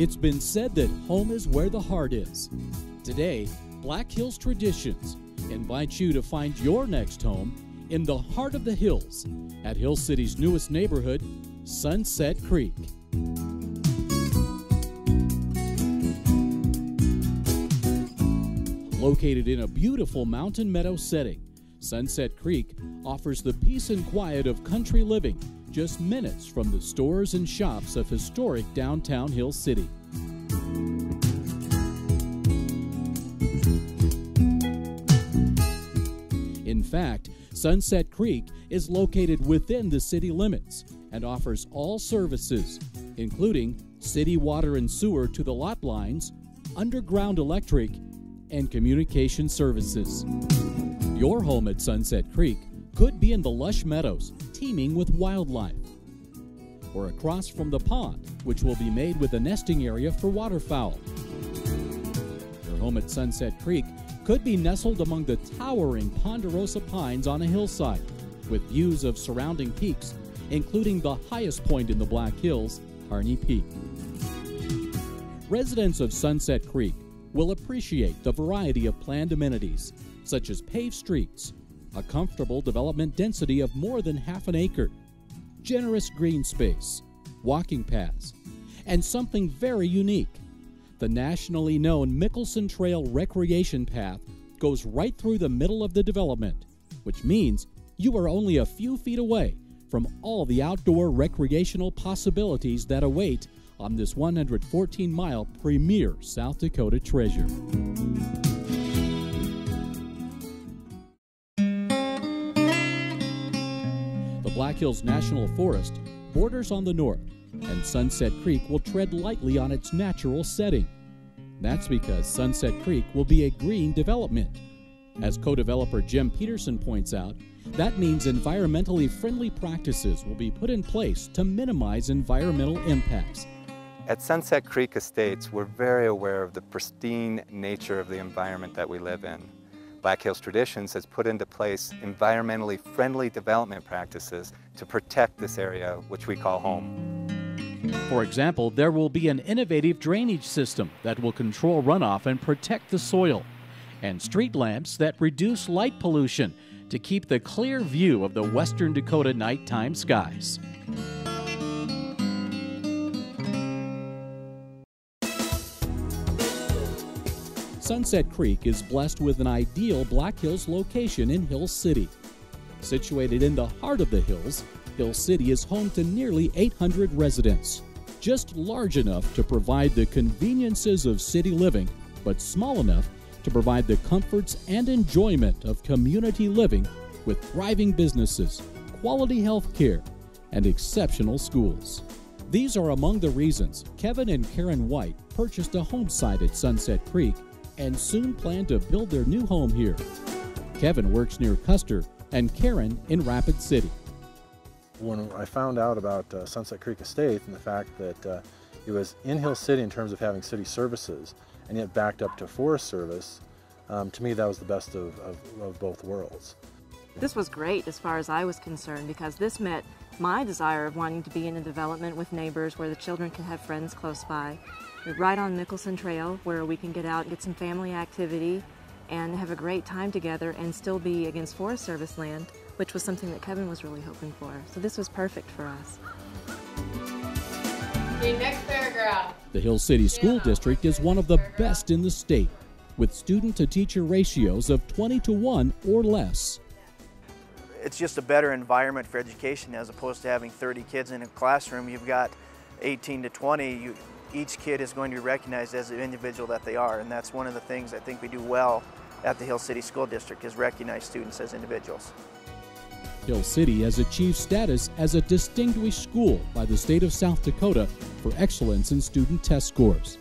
It's been said that home is where the heart is. Today, Black Hills Traditions invites you to find your next home in the heart of the hills at Hill City's newest neighborhood, Sunset Creek. Located in a beautiful mountain meadow setting, Sunset Creek offers the peace and quiet of country living just minutes from the stores and shops of historic downtown Hill City. In fact, Sunset Creek is located within the city limits and offers all services, including city water and sewer to the lot lines, underground electric, and communication services. Your home at Sunset Creek could be in the lush meadows teeming with wildlife, or across from the pond, which will be made with a nesting area for waterfowl. Your home at Sunset Creek could be nestled among the towering ponderosa pines on a hillside, with views of surrounding peaks, including the highest point in the Black Hills, Harney Peak. Residents of Sunset Creek will appreciate the variety of planned amenities, such as paved streets, a comfortable development density of more than half an acre, generous green space, walking paths, and something very unique. The nationally known Mickelson Trail Recreation Path goes right through the middle of the development, which means you are only a few feet away from all the outdoor recreational possibilities that await on this 114-mile premier South Dakota treasure. The Black Hills National Forest borders on the north, and Sunset Creek will tread lightly on its natural setting. That's because Sunset Creek will be a green development. As co-developer Jim Peterson points out, that means environmentally friendly practices will be put in place to minimize environmental impacts. At Sunset Creek Estates, we're very aware of the pristine nature of the environment that we live in. Black Hills Traditions has put into place environmentally friendly development practices to protect this area, which we call home. For example, there will be an innovative drainage system that will control runoff and protect the soil, and street lamps that reduce light pollution to keep the clear view of the western Dakota nighttime skies. Sunset Creek is blessed with an ideal Black Hills location in Hill City. Situated in the heart of the hills, Hill City is home to nearly 800 residents, just large enough to provide the conveniences of city living, but small enough to provide the comforts and enjoyment of community living with thriving businesses, quality health care, and exceptional schools. These are among the reasons Kevin and Karen White purchased a home site at Sunset Creek and soon plan to build their new home here. Kevin works near Custer and Karen in Rapid City. When I found out about Sunset Creek Estates and the fact that it was in Hill City in terms of having city services and yet backed up to Forest Service, to me that was the best of both worlds. This was great as far as I was concerned, because this met my desire of wanting to be in a development with neighbors where the children can have friends close by. We're right on Mickelson Trail where we can get out and get some family activity and have a great time together and still be against Forest Service land, which was something that Kevin was really hoping for. So this was perfect for us. Okay, next paragraph. The Hill City School District is one of the best in the state, with student-to-teacher ratios of 20:1 or less. It's just a better environment for education as opposed to having 30 kids in a classroom. You've got 18 to 20. Each kid is going to be recognized as the individual that they are, and that's one of the things I think we do well at the Hill City School District, is recognize students as individuals. Hill City has achieved status as a distinguished school by the state of South Dakota for excellence in student test scores.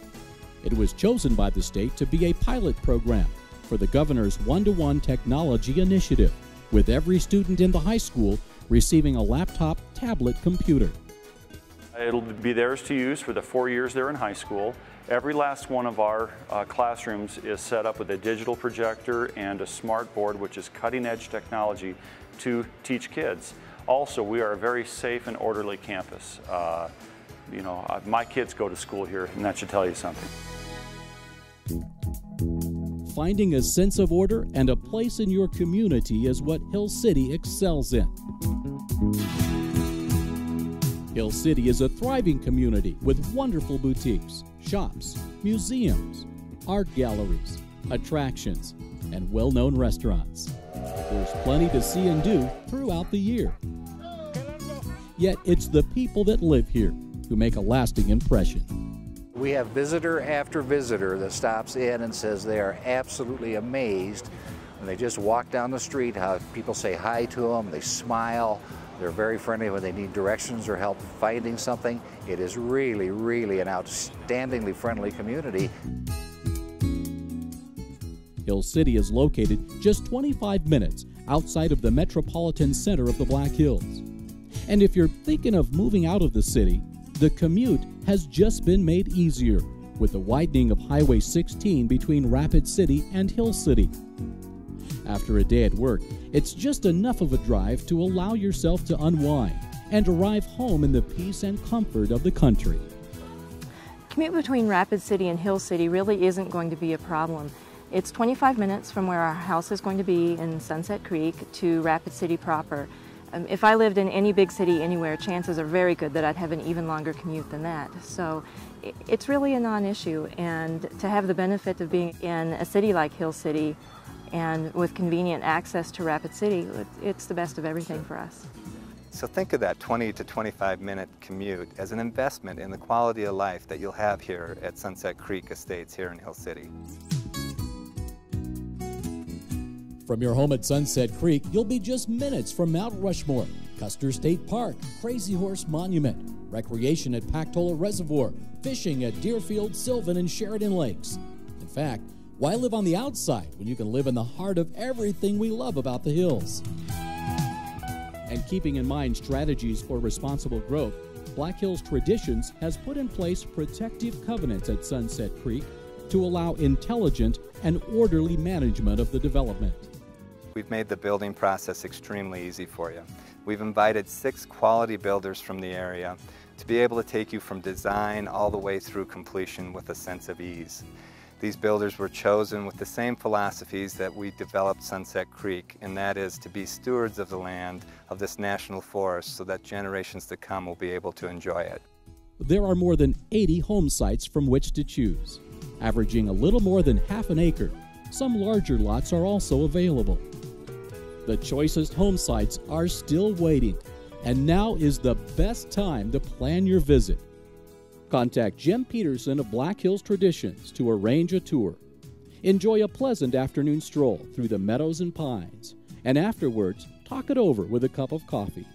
It was chosen by the state to be a pilot program for the governor's one-to-one technology initiative, with every student in the high school receiving a laptop tablet computer. It'll be theirs to use for the 4 years they're in high school. Every last one of our classrooms is set up with a digital projector and a smart board, which is cutting-edge technology to teach kids. Also, we are a very safe and orderly campus. You know, my kids go to school here, and that should tell you something. Finding a sense of order and a place in your community is what Hill City excels in. Hill City is a thriving community with wonderful boutiques, shops, museums, art galleries, attractions, and well-known restaurants. There's plenty to see and do throughout the year. Yet it's the people that live here who make a lasting impression. We have visitor after visitor that stops in and says they are absolutely amazed when they just walk down the street, how people say hi to them, they smile, they're very friendly when they need directions or help finding something. It is really, really an outstandingly friendly community. Hill City is located just 25 minutes outside of the metropolitan center of the Black Hills. And if you're thinking of moving out of the city, the commute has just been made easier with the widening of Highway 16 between Rapid City and Hill City. After a day at work, it's just enough of a drive to allow yourself to unwind and arrive home in the peace and comfort of the country. Commute between Rapid City and Hill City really isn't going to be a problem. It's 25 minutes from where our house is going to be in Sunset Creek to Rapid City proper. If I lived in any big city anywhere, chances are very good that I'd have an even longer commute than that. So it's really a non-issue, and to have the benefit of being in a city like Hill City and with convenient access to Rapid City, it's the best of everything for us. So think of that 20 to 25 minute commute as an investment in the quality of life that you'll have here at Sunset Creek Estates here in Hill City. From your home at Sunset Creek, you'll be just minutes from Mount Rushmore, Custer State Park, Crazy Horse Monument, recreation at Pactola Reservoir, fishing at Deerfield, Sylvan, and Sheridan Lakes. In fact, why live on the outside when you can live in the heart of everything we love about the hills? And keeping in mind strategies for responsible growth, Black Hills Traditions has put in place protective covenants at Sunset Creek to allow intelligent and orderly management of the development. We've made the building process extremely easy for you. We've invited 6 quality builders from the area to be able to take you from design all the way through completion with a sense of ease. These builders were chosen with the same philosophies that we developed Sunset Creek, and that is to be stewards of the land of this national forest so that generations to come will be able to enjoy it. There are more than 80 home sites from which to choose, averaging a little more than half an acre. Some larger lots are also available. The choicest home sites are still waiting, and now is the best time to plan your visit. Contact Jim Peterson of Black Hills Traditions to arrange a tour. Enjoy a pleasant afternoon stroll through the meadows and pines, and afterwards, talk it over with a cup of coffee.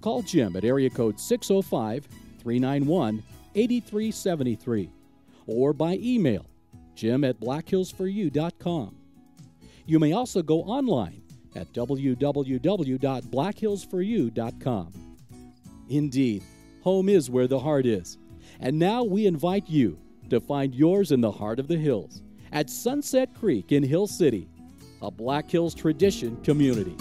Call Jim at area code 605-391-8373 or by email jim@blackhillsforyou.com. You may also go online at www.blackhillsforyou.com. Indeed, home is where the heart is. And now we invite you to find yours in the heart of the hills at Sunset Creek in Hill City, a Black Hills Tradition community.